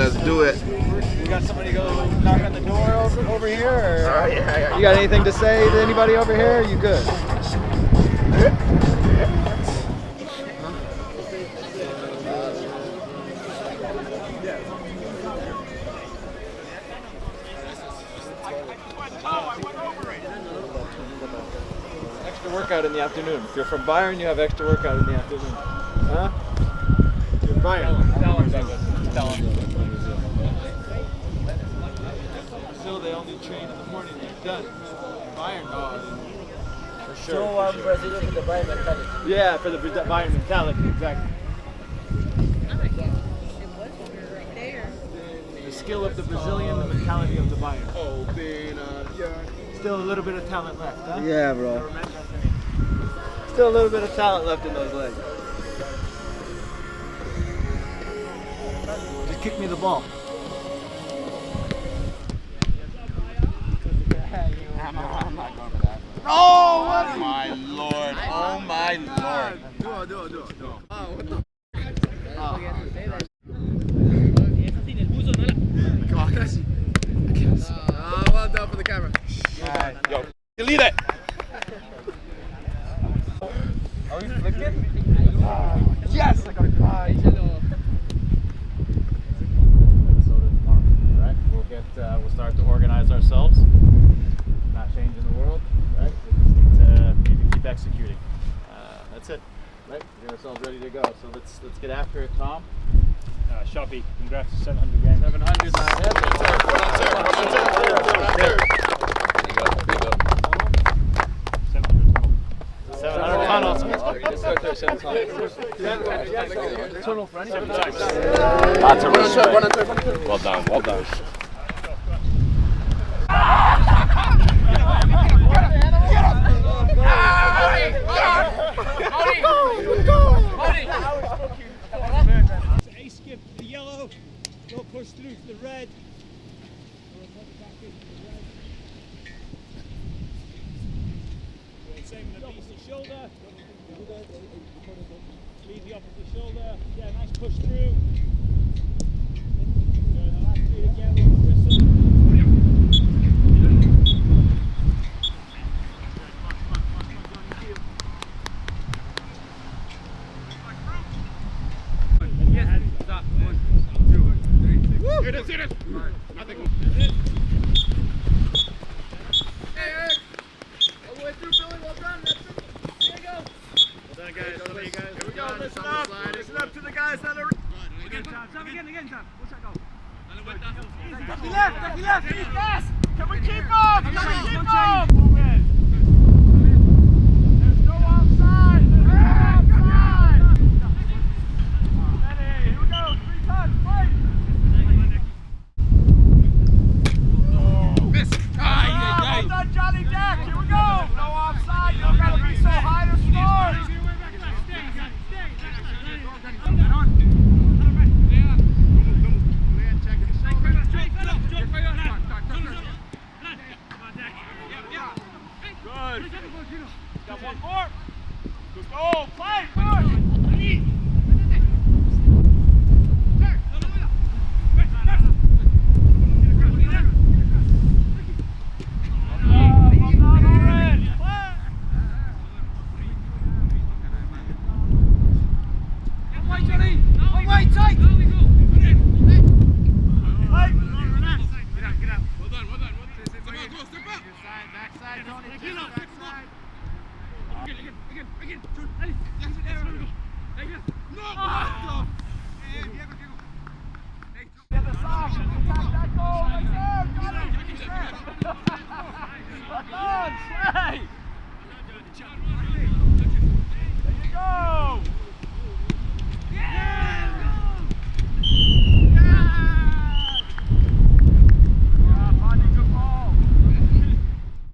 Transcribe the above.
let's do it. You got somebody go knock on the door over here? Or Yeah. you got anything to say to anybody over here? You good? Extra workout in the afternoon. If you're from Bayern, you have extra workout in the afternoon. Huh? You're Bayern. Tell them. Brazil, they only train in the morning. They're done. Bayern, for sure. So Brazilian for the Bayern mentality. Yeah, for the Bayern mentality, exactly. The skill of the Brazilian, the mentality of the Bayern. Still a little bit of talent left, huh? Yeah, bro. Still a little bit of talent left in those legs. Just kick me the ball. I'm not going for that. Oh, what? My lord. Oh, my lord. Do it. Oh, what the? Well done for the camera. Yo, delete it. Are we flicking? Yes, I got it. Right? We'll start to organize ourselves. Not changing the world, right? We just need to keep executing. That's it, right? Get ourselves ready to go. So let's get after it, Tom. Shoppy, congrats, 700 games. 700, man. 700 tunnels. Tunnel for any Lots of respect. Well done. A skip the yellow, go push through to the red. Same with the piece of shoulder. Lead the opposite shoulder. Yeah, nice push through. The last three again with the whistle. Stop. 1, 2, 3. Here it is. Nothing. Hey, all the way through, Billy. Well done. That's it. There you go. Well done, guys. Some of you guys. Here we go. Listen up to the guys that are. Again, Tom. What's that go? He left. He's fast. Can we keep up? Move in. There's no offside. Ready. Here we go. 3 times. Fight. Miss. Well done, Johnny Deck. Here we go. No offside. You don't got to be so high to score. Good. Got one more. Good goal. Play. Good. Hey!